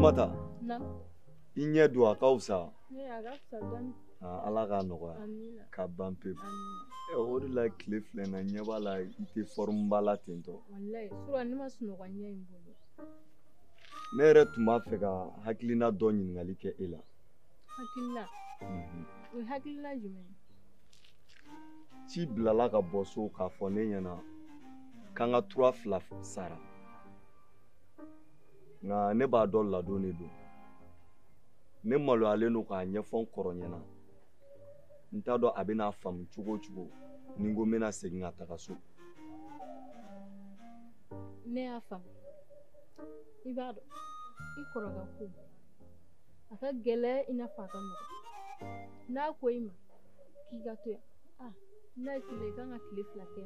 Fatumata. Na. I ɲɛ don a ka fisa. Ne a ka fisa dɔɔni. Ala k'a nɔgɔya. Amina. Ka ban pewu. Amina. O de la tile filɛ na ɲɛ b'a la I tɛ forme ba la ten tɔ. Wallahi sura ne ma sunɔgɔ ɲɛ in bolo. Ne yɛrɛ tun b'a fɛ ka hakilina dɔ ɲininkali kɛ e la. Hakilina. O hakilina jumɛn? Ci bilala ka bɔ so k'a fɔ ne ɲɛna k'an ka tura 2 sara. Nka ne b'a dɔn ladon de don. Ne maloyalen don k'a ɲɛfɔ n kɔrɔ ɲɛna. N t'a dɔn a bɛna faamu cogo o cogo ni n ko n bɛna segin ka taga so. Ne y'a faamu. I b'a dɔn I kɔrɔkɛ ko a ka gɛlɛn I n'a fɔ a ka nɔgɔn. N'a ko I ma k'i ka to yan n'a ye tile I kan ka tile 2 kɛ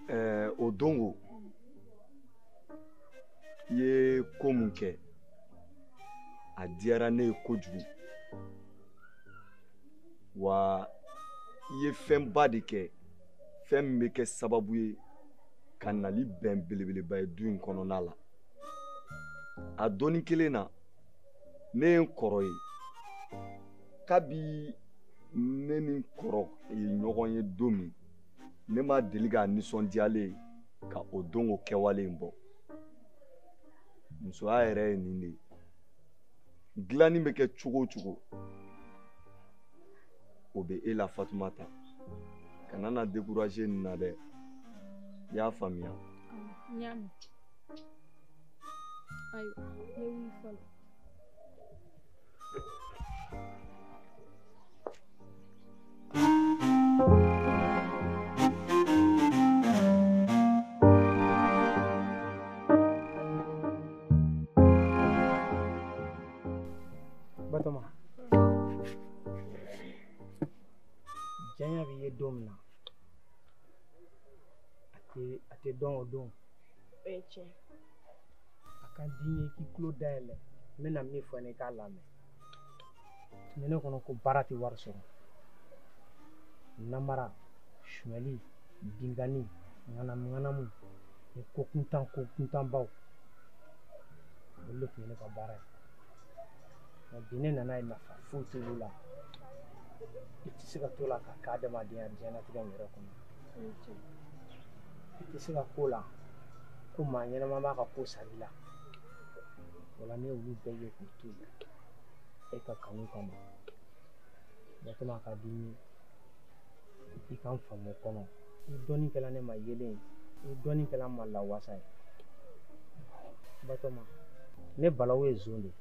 yan. O don I ye ko mun kɛ a diyara ne ye kojugu. Wa I ye fɛnba de kɛ fɛn min bɛ kɛ sababu ye ka nali bɛn belebeleba ye du in kɔnɔna la. A dɔɔnin kelen na ne ye n kɔrɔ ye kabi ne ni n kɔrɔ ye ɲɔgɔn ye don min ne ma deli k'a nisɔndiyalen ka o don o kɛwale in bɔ. Musoya yɛrɛ ye nin de ye. Dilanni bɛ kɛ cogo o cogo o bɛ e la Fatumata. Kana na décourager nin na dɛ. I y'a faamuya? N y'a mɛn. Ayiwa ne wuli fɔlɔ. Batoma. Janya b'i ye don min na a tɛ dɔn o don. O ye tiɲɛ. A ka di n ye k'i tulo dayɛlɛ n bɛna min fɔ ne k'a lamɛn. Tun bɛ ne kɔnɔ ko baara tɛ wari sɔrɔ. Namara, suɲɛli, binkani, ŋanamu ni ko kuntanbaw olu de tun ye ne ka baara ye. Nka bi ne nana ye nafa foyi t'olu la. I tɛ se ka to la ka kɛ adamadenya diɲɛlatigɛ in yɛrɛ kɔnɔ. I tɛ se ka ko la ko maa ɲɛnama b'a ka ko sari la. O la ne y'olu bɛɛ ye k'u to yen e ka kanu kama. Batoma a ka di n ye I ka n faamu o kɔnɔ. I dɔnni kɛla ne ma yelen ye. I dɔnni kɛla n ma lawasa ye. Batoma ne Balawu ye zon de ye.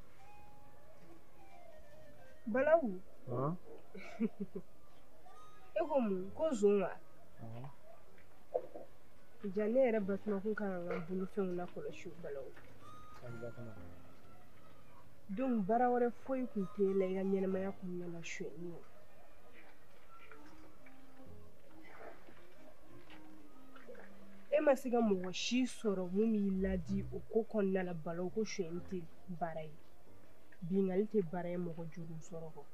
Balawu? E ko mun ko zon wa? Ja ne yɛrɛ Batoma kun kan ka n ka bolofɛnw lakɔlɔsi Balawu. Donc baara wɛrɛ foyi kun tɛ la I ka ɲɛnamaya kɔnɔna la suɲɛni kɔ. E ma se ka mɔgɔ si sɔrɔ mun b'i ladi o ko kɔnɔna la Balawu ko suɲɛni tɛ baara ye. Binkali tɛ baara ye mɔgɔ juru sɔrɔ kɔ.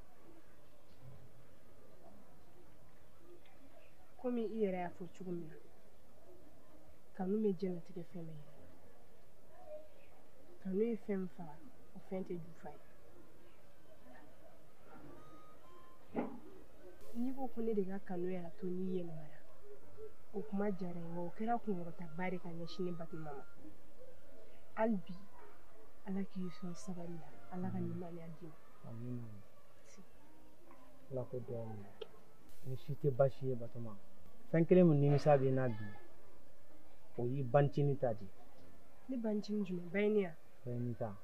Komi I yɛrɛ y'a fɔ cogo min na kanu bɛ diɲɛlatigɛ fɛn bɛɛ ye. Kanu ye fɛn faga o fɛn tɛ jufa ye. N'i ko ko ne de ka kanu y'a to n'i yɛlɛmara o kuma diyara n ye wa o kɛra kunkɔrɔtaba de ka ɲɛsin ne Batoma ma. Hali bi Ala k'i sɔn sabali la Ala ka ɲumanya d'i ma. Amina. Ala ko dɔn ni si tɛ baasi ye Batoma. Fɛn kelen min nimisa bɛ n na bi o y'i bancinin ta de. Ne bancinin jumɛn? Bayini ya? Bayini ta.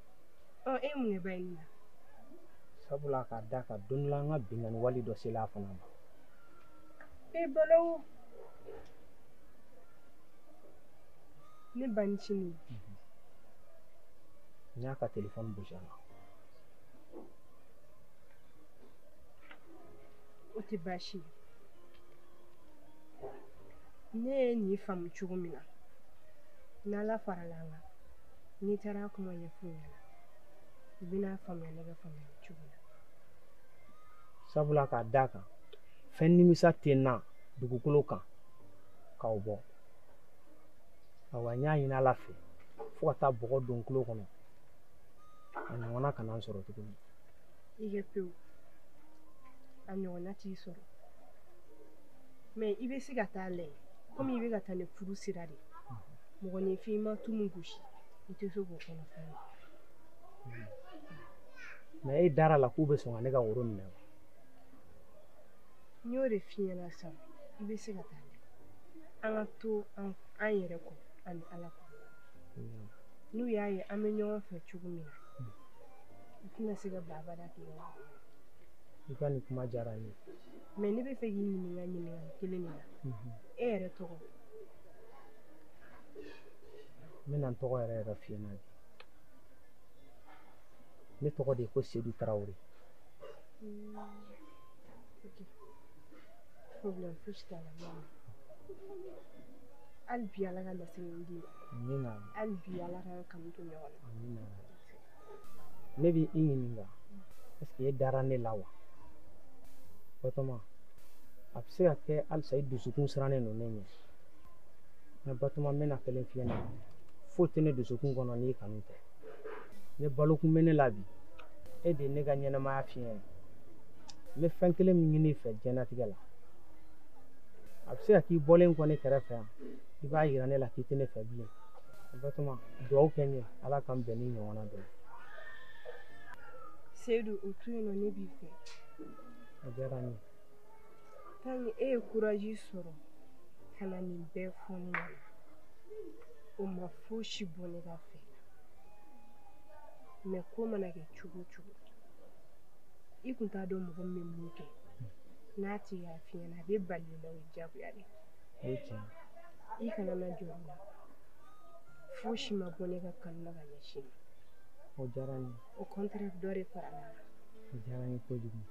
E ye mun kɛ Bayini la? Sabula k'a da kan don dɔ la n ka binkani wale dɔ sela a fana ma. Balawu ne bancinin. N y'a ka téléphone gosi a la. O tɛ baasi ye. Ne ye nin faamu cogo min na n'Ala farala an kan n'i taara kuma ɲɛfɔ u ɲɛna u bɛna faamuya ne ka faamuyali cogo la. Sabula k'a da kan fɛn nimisa tɛ n na dugukolo kan k'aw bɔ. Awa n y'a ɲini Ala fɛ fo ka taa bɔgɔ don n tulo kɔnɔ a ɲɔgɔnna kana n sɔrɔ tuguni. I kɛ pewu a ɲɔgɔnna t'i sɔrɔ mɛ i bɛ se ka taa lajɛ komi i bɛ ka taa ni furu sira de mɔgɔninfin ma tunu gosi i tɛ se k'o kɔnɔ fɛn ye. mɛ e dara la k'u bɛ sɔn ka ne ka woro minɛ wa? n y'o de f'i ɲɛna sisan i bɛ se ka taa lajɛ an ka to an yɛrɛ kɔ ani ala kɔ n'u y'a ye an bɛ ɲɔgɔn fɛ cogo min na u tɛna se ka babada kɛ ɲɔgɔn bolo. i ka nin kuma diyara n ye. mɛ ne bɛ fɛ k'i ɲininka kelen de la e yɛrɛ tɔgɔ. n bɛna n tɔgɔ yɛrɛ f'i ɲɛna bi. ne tɔgɔ de ye ko Sedu Tarawele. problème fosi t'a la mama hali bi ala ka lasegin di amina. hali bi ala ka kanu to ɲɔgɔn na. amina. ne b'i ɲininka est-ce que e dara ne la wa? Batɔma a bɛ se ka kɛ halisa i dusukun sirannen don ne ɲɛ mɛ Batɔma n bɛna kelen f'i ɲɛna foyi tɛ ne dusukun kɔnɔ n'i kanu tɛ. ne balokun bɛ ne la bi e de ye ne ka ɲɛnɛmaya fiɲɛ ye. n bɛ fɛn kelen min ɲini i fɛ diɲɛlatigɛ la a bɛ se ka k'i bɔlen kɔ ne kɛrɛfɛ yan i b'a yira ne la k'i tɛ ne fɛ bilen. Batɔma dugawu kɛ n ye ala k'an bɛn ni ɲɔgɔnna dɔ ye. Seyidu o to yen nɔ ne b'i fɛ. a diyara n ye. tant que e ye courage sɔrɔ ka na nin bɛɛ fɔ ne ɲɛna o ma fosi bɔ ne ka fɛ mɛ ko mana kɛ cogo o cogo i kun t'a dɔn mɔgɔ min bɛ mun kɛ n'a tɛ yafa ɲɛna a bɛ bali la o ye diyagoya de. o ye tiɲɛ. i kana na jɔ o la fosi ma bɔ ne ka kanu na ka ɲɛsin ma. o diyara n ye. au contraire dɔ de farala a la. o diyara n ye kojugu.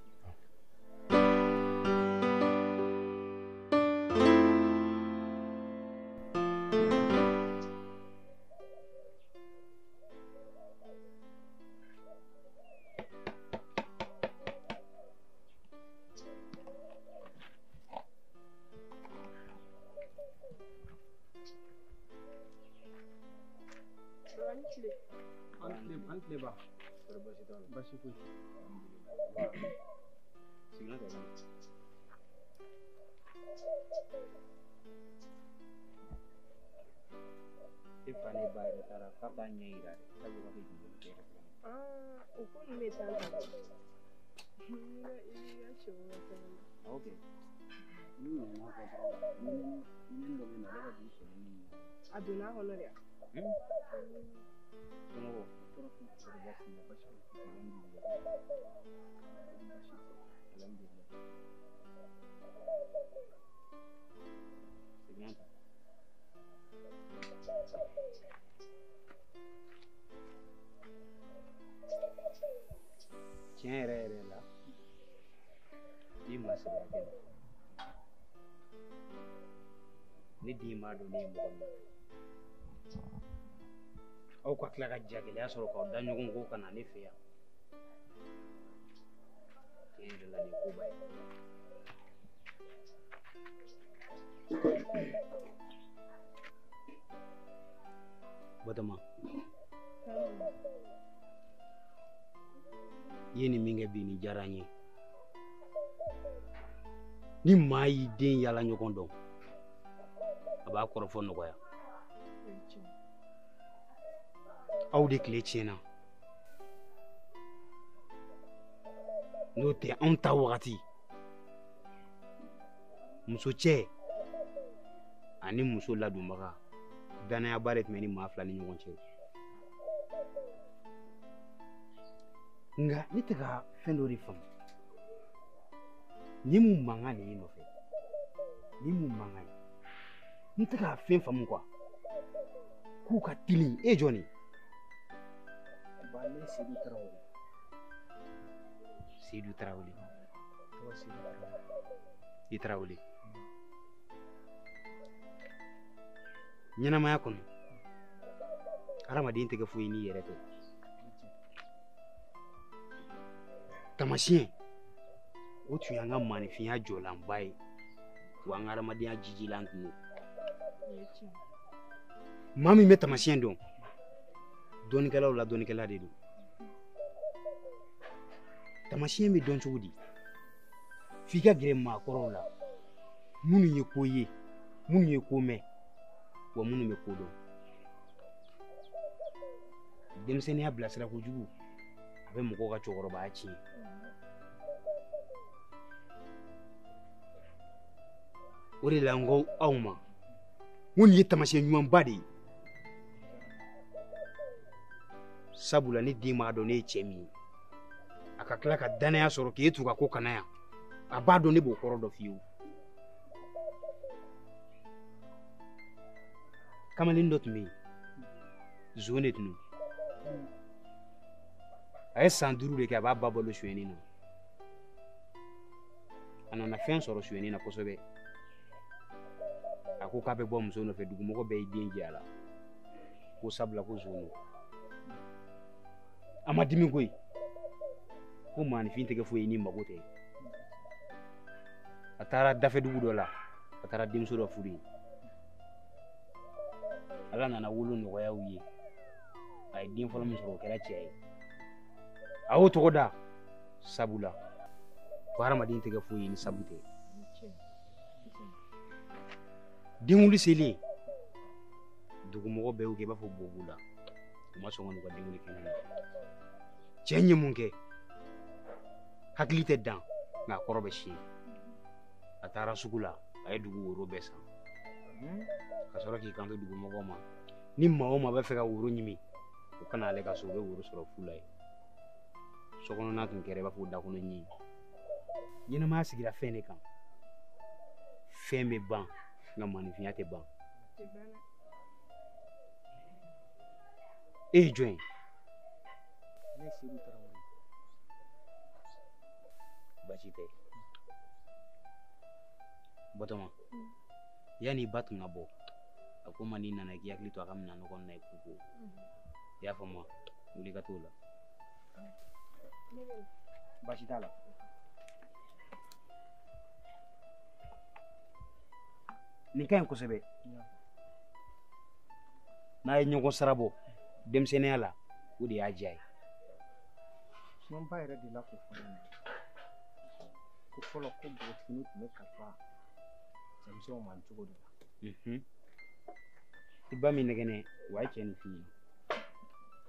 an tile ba. basi foyi. Signal de la. E fa ne ba yɛrɛ taara k'a b'a ɲɛ yira de k'a bɛ wari di yen kɛ. O ko nin bɛ taa la. I ka cɛw ka fɛn. Ok. Ni nana fɔ dɔrɔn ni dɔ bɛ na ale ka dugu sɔrɔ ni. A donna a kɔnɔ dɛ. Somɔgɔw tɔɔrɔ foyi tɛ sɔrɔ basi la basi foyi tɛ alhamdulilah. C'est bien. Tiɲɛ yɛrɛ yɛrɛ la i ma se ka kɛ ne den m'a dɔn ne ye mɔgɔ min aw ka tila ka jagɛlɛya sɔrɔ k'aw da ɲɔgɔn ko ka na ne fɛ yan tiɲɛ yɛrɛ la nin koba ye Batɔma i ye nin min kɛ bi nin diyara n ye ni maa y'i den yala ɲɔgɔn dɔn a b'a kɔrɔfɔ nɔgɔya aw de tile tiɲɛna n'o tɛ anw ta wagati muso cɛ ani muso ladonbaga danayaba de tun bɛ ni maa fila ni ɲɔgɔn cɛ nka ne tɛ ka fɛn dɔ de faamu ni mun mankan de ye nɔfɛ ni mun mankan ye n tɛ ka fɛn faamu quoi k'u ka teli e jɔn ne Seydou Tarawele. Seydou Tarawele. Tɔgɔ Seydou Tarawele. I Tarawele. ɲɛnamaya kɔnɔ hadamaden tɛ kɛ foyi n'i yɛrɛ tɛ tamasiyɛn o tun y'an ka maanifinya jɔlanba ye wa an ka hadamadenya jijilan tun don maa min bɛ tamasiyɛn dɔn dɔnnikɛlaw la dɔnnikɛla de don tamasiyɛn bɛ dɔn cogo di f'i ka gɛrɛ maakɔrɔw la minnu ye ko ye minnu ye ko mɛn wa minnu bɛ ko dɔn denmisɛnninya bilasira kojugu a bɛ mɔgɔw ka cɛkɔrɔbaya tiɲɛ o de la n ko aw ma n ko nin ye tamasiyɛn ɲumanba de ye sabula ni den m'a dɔn ne ye cɛ min ye a ka tila ka danaya sɔrɔ k'e t'u ka ko kana yan a b'a dɔn ne b'o kɔrɔ dɔn fiyewu kamalen dɔ tun bɛ yen zon de tun don a ye san 5 de kɛ a b'a ba balo suyɛnni na a nana fɛn sɔrɔ suyɛnni na kosɛbɛ a ko k'a bɛ bɔ muso nɔfɛ dugumɔgɔ bɛɛ y'i den jɛ a la ko sabula ko zon don a ma dimi koyi ko maanifin tɛ kɛ foyi ni mago tɛ a taara dafɛ dugu dɔ la a taara denmuso dɔ furu yen ala nana wolo nɔgɔya u ye a ye den fɔlɔ min sɔrɔ o kɛra cɛ ye a y'o tɔgɔ da sabula ko hadamaden tɛ kɛ foyi ni sabu tɛ den wuli selen dugumɔgɔ bɛɛ y'o kɛ i b'a fɔ bobo la u ma sɔn ka n'u ka den wuli kɛnɛ na cɛ ye mun kɛ hakili tɛ dan nka a kɔrɔ bɛ siɲɛ a taara sugu la a ye dugu woro bɛɛ san ka sɔrɔ k'i kanto dugumɔgɔw ma ni maa o maa bɛ fɛ ka woro ɲimi o kana ale ka so o bɛ woro sɔrɔ fu la ye sokɔnɔna tun kɛra i b'a fɔ dakɔnɔ ɲi ɲɛnɛmaya sigira fɛn de kan fɛn bɛ ban nka maanifinya tɛ ban e ye jɔn ye ne ye Seydou Tarawele baasi tɛ Batɔma yanni ba tun ka bɔ a ko man di nana k'i hakili to a ka minɛn nɔgɔ na ye kuko i y'a faamu wuli ka t'o la baasi t'a la nin ka ɲi kosɛbɛ n'a ye ɲɔgɔn sara bɔ denmisɛnninya la o de y'a diya ye sinon ba yɛrɛ delila k'o fɔ ne ko fɔlɔ ko npogotiginin tun bɛ kalifa cɛmisɛnw ma cogo de la i ba min nɛgɛnɛ o y'a cɛ nin f'i ye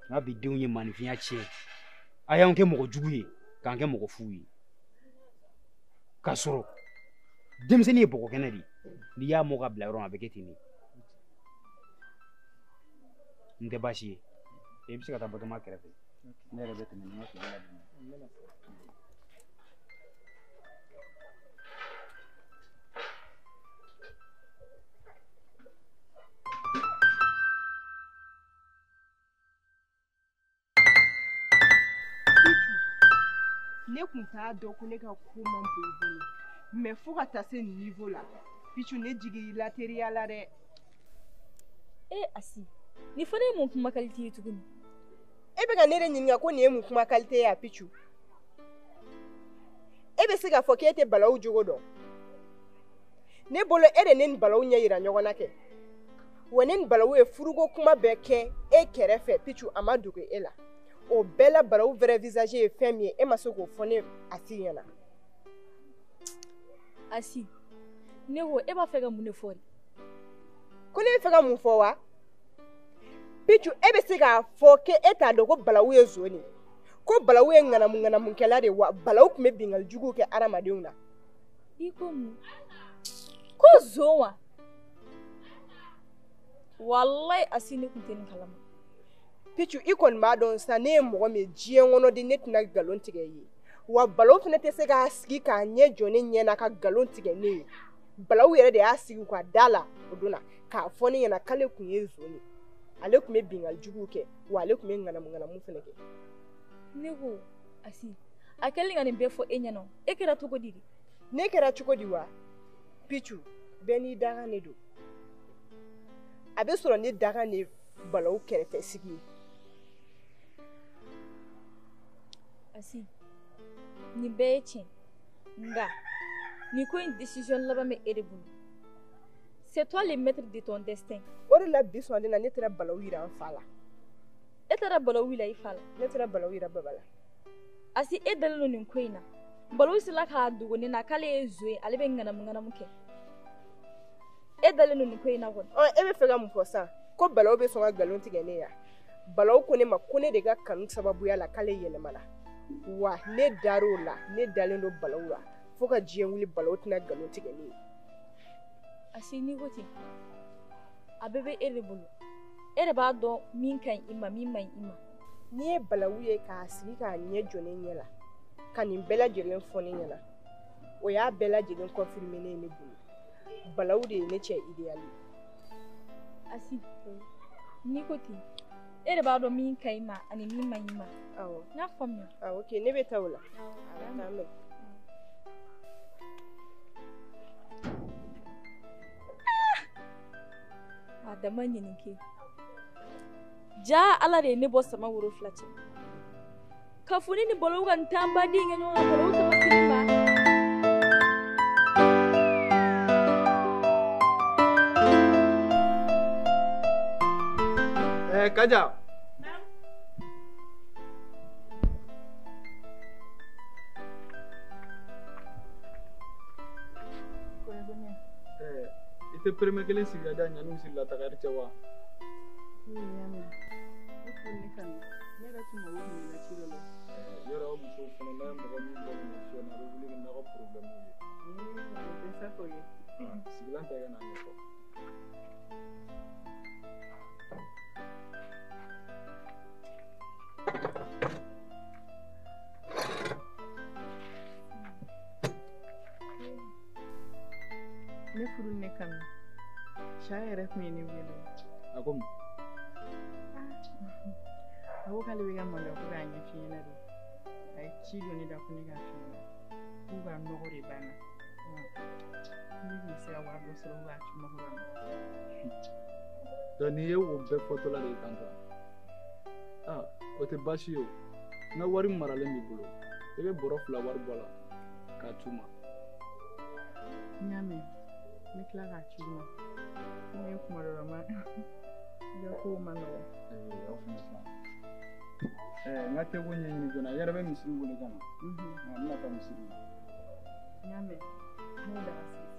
n'a bi denw ye maanifinya tiɲɛ a y'an kɛ mɔgɔ jugu ye k'an kɛ mɔgɔ fu ye k'a sɔrɔ denmisɛnnin ye bɔgɔ kɛnɛ de n'i y'a mɔ ka bila yɔrɔ min a bɛ kɛ ten de n tɛ baasi ye i bɛ se ka taa Batɔma kɛrɛfɛ ne yɛrɛ bɛ tɛmɛ ni n ka fini la duguma ne kun t'a dɔn ko ne ka ko man bon i bolo mais fo ka taa se nin niveau la Pichu ne jigila teriya la dɛ Asi ni fana ye mun kuma qualité ye tuguni e bɛ ka ne de ɲininka ko nin ye mun kuma qualité ye a Pichu e bɛ se ka fɔ k'e tɛ balawu jogo dɔn ne bolo e de ne ni balawu ɲɛ yira ɲɔgɔn na kɛ wa ne ni balawu ye furuko kuma bɛɛ kɛ e kɛrɛfɛ Pichu a ma dogo e la o bɛɛ la balawu vrai visage ye fɛn min ye e ma se k'o fɔ ne Asi ɲɛna Asi ne ko e b'a fɛ ka mun de fɔ ko ne bɛ fɛ ka mun fɔ wa Pichu e bɛ se k'a fɔ k'e t'a dɔn ko balawu ye zoni ko balawu ye ŋanamu-ŋanamukɛla de wa balawu tun bɛ bingali jugu kɛ adamadenw na i ko mun ko zon wa wallahi Asi ne kun tɛ nin kalama Pichu i kɔni b'a dɔn sa ne ye mɔgɔ min ye diɲɛ kɔnɔ de ne tɛna nkalon tigɛ i ye wa balawu fana tɛ se k'a sigi k'a ɲɛ jɔ ne ɲɛ na ka nkalon tigɛ ne ye balawu yɛrɛ de y'a sigi u ka da la o don na k'a fɔ ne ɲɛna k'ale tun ye zoni ale tun bɛ bingali jugu kɛ wa ale tun bɛ ŋanamu-ŋanamu fana kɛ ne ko Asi a kɛlen ka nin bɛɛ fɔ e ɲɛna e kɛra cogo di ne kɛra cogo di wa Pichu bɛɛ n'i dakan ne don a bɛ sɔrɔ ne dakan ne balawu kɛrɛfɛ sigi ye Asi nin bɛɛ ye tiɲɛ nka nin ko in décision laban bɛ e de bolo c'est toi le maître de ton destin o de la bi sɔn na ne taara balawu yira n fa la e taara balawu yira i fa la ne taara balawu yira baba la asi e dalilo nin ko in na balo sila k'a dogo ne na k'ale ye zo ye ale bɛ ŋanamu kɛ e dalilo nin ko in na kɔni e bɛ fɛ ka mun fɔ sisan ko balaw bɛ sɔn ka nkalon tigɛ ne ya balaw ko ne ma ko ne de ka kanu sababuya la k'ale yɛlɛmana wa ne dar'o la ne dalen don balaw la fo ka diɲɛ wuli balaw tɛna nkalon tigɛ ne ye asi n'i ko ten a bɛɛ bɛ e de bolo e de b'a dɔn min ka ɲi i ma min man ɲi i ma n'i ye balawu ye k'a sigi k'a ɲɛ jɔ ne ɲɛ la ka nin bɛɛ lajɛlen fɔ ne ɲɛna o y'a bɛɛ lajɛlen confirmer ne ye ne bolo balawu de ye ne cɛ idéal ye asi n'i ko ten e de b'a dɔn min ka ɲi ma ani min man ɲi ma awɔ n y'a faamuya ok ne bɛ taa o la taa mɛn a dama ɲinin ke ja ala de ye ne bɔ sama woro fila cɛ ka foni ni balo ka ntan ba den kɛ ɲɔgɔn kan balo tama siri ba Kaja. Itu premier kelen sigi ada ɲanu sigi la tagari cɛ wa yɔrɔ o muso fana n'a ye mɔgɔ min bɔ nin fiɲɛ na a bɛ wuli ni nɔgɔ problème ye sigilan tɛ ka n'a ɲɛfɔ ne furu ne kanu sha yɛrɛ tun ye ne wele a ko mun a ko k'ale bɛ ka maloya ko k'a ɲɛf'i ɲɛna de a ye ci don ne da ko ne k'a f'i ɲɛna k'u ka nɔgɔ de banna ne bɛ se ka wari dɔ sɔrɔ u b'a ci ma ko ka nɔgɔ donc n'i ye o bɛɛ fɔtɔla de kan o tɛ baasi ye o n ka wari maralen b'i bolo i bɛ bɔrɔ 2 wari bɔ la k'a c'u ma n y'a mɛn n bɛ tila k'a ci u ma ne ye kuma dɔ la ma i ka kow ma nɔgɔn n ka teko ɲɛɲini joona i yɛrɛ bɛ misiri wele ka na n bɛna taa misiri la n y'a mɛn n'o dara sigi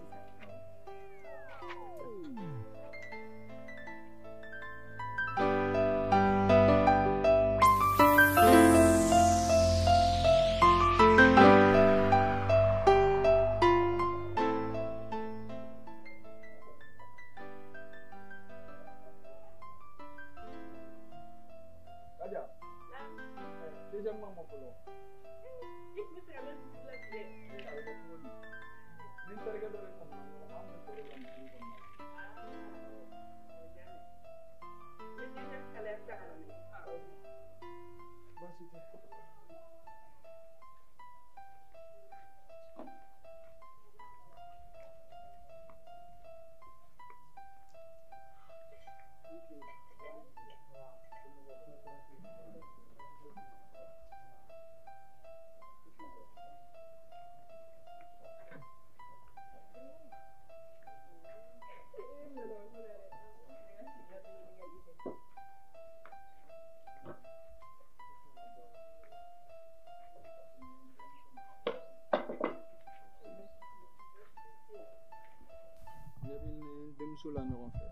denmuso la ɲɔgɔn fɛ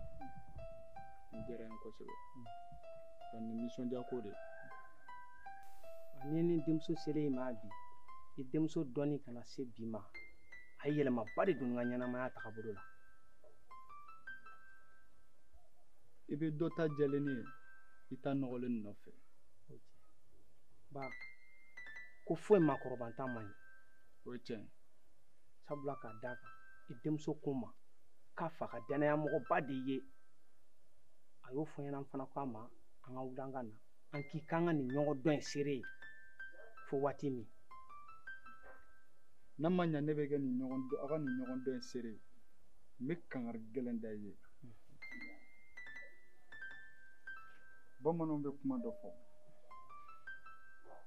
n diyara n kosɛbɛ ni nisɔndiya ko de ni ni denmuso selen ma bi i denmuso dɔɔni kana se bi ma a ye yɛlɛmaba de don n ka ɲɛnamaya tagabolo la i bɛ dɔ ta jɛlen ye i ta nɔgɔlen nɔfɛ ba ko foyi makɔrɔbanta man ɲi o ye tiɲɛ sabula k'a d'a kan i denmuso ko ma k'a fa ka danayamɔgɔba de ye a y'o fɔ ɲɛna fana k'a ma an ka wuli an ka na an k'i kan ka nin ɲɔgɔn dɔn in seere ye fo waati min n'a ma ɲɛ ne bɛ kɛ nin ɲɔgɔn dɔn aw ka nin ɲɔgɔn dɔn in seere ye n bɛ kangari gɛlɛn da i ye bamananw bɛ kuma dɔ fɔ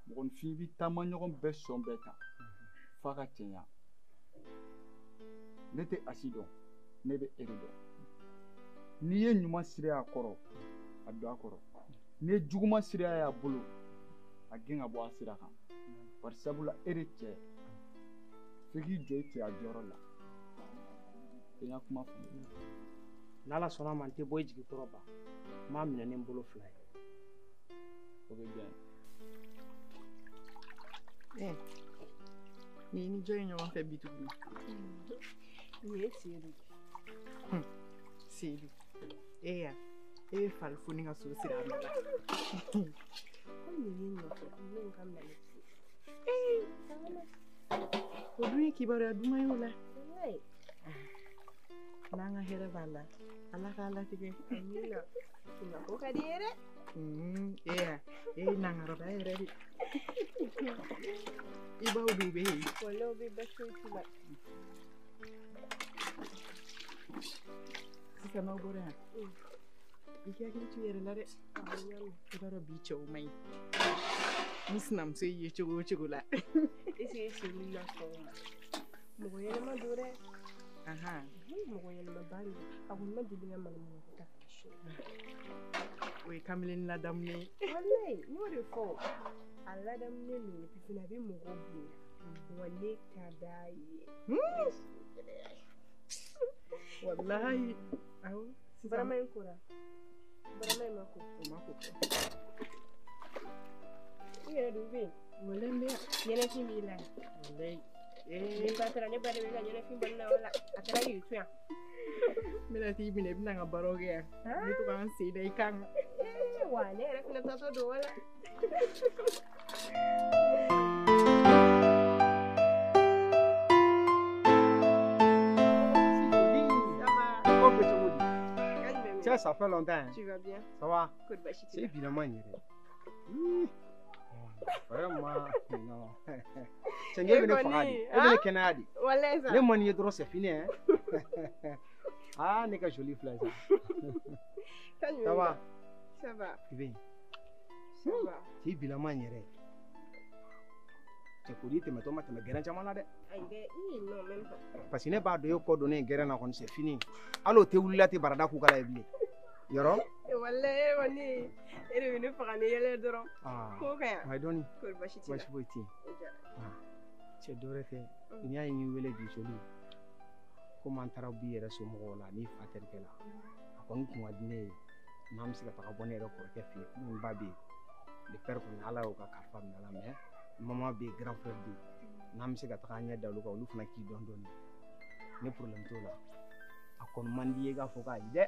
mɔgɔnifin i bɛ taama ɲɔgɔn bɛɛ sɔn bɛɛ ta f'a ka cɛɲa ne tɛ asi dɔn ne bɛ eri dɔn n'i ye ɲuman sira a kɔrɔ a don a kɔrɔ n'i ye juguman sira y'a bolo a gɛn ka bɔ a sira kan bari sabula e de cɛ f'i k'i jɔ i cɛya jɔyɔrɔ la i n ka kuma faamu n'ala sɔnna ma n tɛ bɔ i jigi kɔrɔ ba n b'a minɛ ni n bolo 2 ye o bɛ bɛn ni ni jɔ ye ɲɔgɔn fɛ bi tuguni Nin ye Seydou. Seydou ya e bɛ fari fo ni ka so sira a nɔ la Ko nin ye nɔfɛ min ka minɛ o dun ye kibaruya duman ye o la Ayi. n'an ka hɛrɛ b'a la ala k'a latigɛ Amina. Nka ko ka di ye dɛ. e ye nangaraba yɛrɛ de i baw de bɛ yen Walahi o bɛ bɛɛ foyi t'u la. sisan n'aw bɔra yan i k'i hakili to i yɛrɛ la dɛ i b'a dɔn bi cɛw man ɲi ni sinamuso y'i ye cogo o cogo la Est-ce que Seydou na sɔn o ma? Mɔgɔ ɲɛnama don dɛ. Mɔgɔ ɲɛnama ba de don. A kɔni ma deli ka malimɔgɔ ko ta k'a si. o ye kamalen ladamunen ye Walahi n y'o de fɔ. A ladamunen don et puis fana a bɛ mɔgɔw bonya. Wa ne ka d'a ye. walahi awɔ sisan Barama in kora. Barama in ma ko. o ma ko I yɛrɛ de bɛ yen. walahi n bɛ yan Ɲɛnɛfin b'i la. walahi Ne ba taara ne ba de bɛ ka ɲɛnɛfin bɔ ne la o la. A taara k'i to yan. n bɛna t'i minɛ i bɛna n ka baaraw kɛ yan n bɛ to k'an sen da i kan kan Wa ne yɛrɛ fana taatɔ don o la. Tiens, ça fait longtemps. Hein. Tu vas bien? Ça va? C'est évidemment vraiment, non. C'est bien venu faire Canadi. Les manies de c'est fini. Hein? Ah, n'est que joli fleur. Ça va? Ça va. Bien. Ça va. C'est évidemment tu peux te mettre ma gueule en malade. Non, même pas. Parce que n'est pas de coordonner gueule en c'est fini. Alors, tu voulais te barada koukala ebli. Yoro? Wallahi wani ere wini faga ne yele dɔrɔn. Ko ka yan. Mai doni. Ko basi ti. Basi boiti. Cɛ dɔwɛrɛ tɛ n'i y'a ye n wele bi soli komi an taara bi yɛrɛ somɔgɔw la ni fa terikɛ la a kɔni kun ka di ne ye n'an bɛ se ka taga bɔ ne yɛrɛ kɔrɔkɛ fɛ yen komi n ba bɛ yen le père kɔni ala y'o ka kalifa minɛ la mais maman bɛ yen grand frère bɛ yen n'an bɛ se ka taga an ɲɛ da olu kan olu fana k'i dɔn dɔɔni ne problème t'o la a kɔni man di ye k'a fɔ k'a ye dɛ.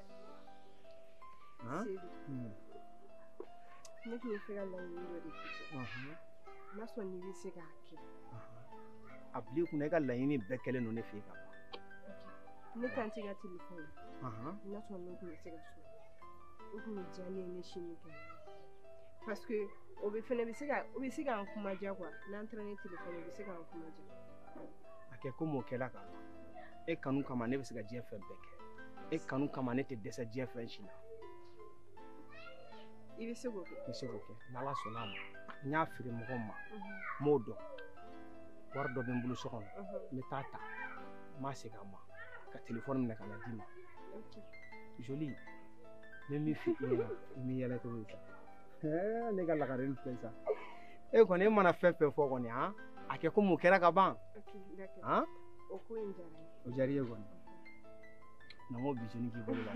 Ne tun bɛ fɛ ka laɲini dɔ de kɛ. N'a sɔrɔ n'i bɛ se k'a kɛ. A bil'i kunna i ka laɲini bɛɛ kɛlen don ne fɛ yen ka ban. Ne tanti ka téléphone. N'a sɔrɔ ne tun bɛ se ka so. O tun bɛ diya ne ye ne sini kɛ. Parce que o bɛ fɛnɛ o bɛ se k'an kuma diya quoi. N'an taara ne téléphone o bɛ se k'an kuma diya. A kɛ komi o kɛla ka ban. E kanu kama ne bɛ se ka diɲɛ fɛn bɛɛ kɛ. E kanu kama ne tɛ dɛsɛ diɲɛ fɛn si la. I bɛ se k'o kɛ. N bɛ se k'o kɛ n'Ala sɔnna a ma n y'a feere mɔgɔw ma n m'o dɔn wari dɔ bɛ n bolo so kɔnɔ n bɛ taa ta n b'a segin a ma ka téléphone minɛ ka na d'i ma joli n bɛ min f'i ɲɛna i m'i yɛlɛ cogo di sa ne ka lakarin filɛ sa e kɔni e mana fɛn fɛn fɔ kɔni a kɛ komi o kɛra ka ban o ko in diyara n ye o diyara i ye kɔni na n ko bi k'i bolo la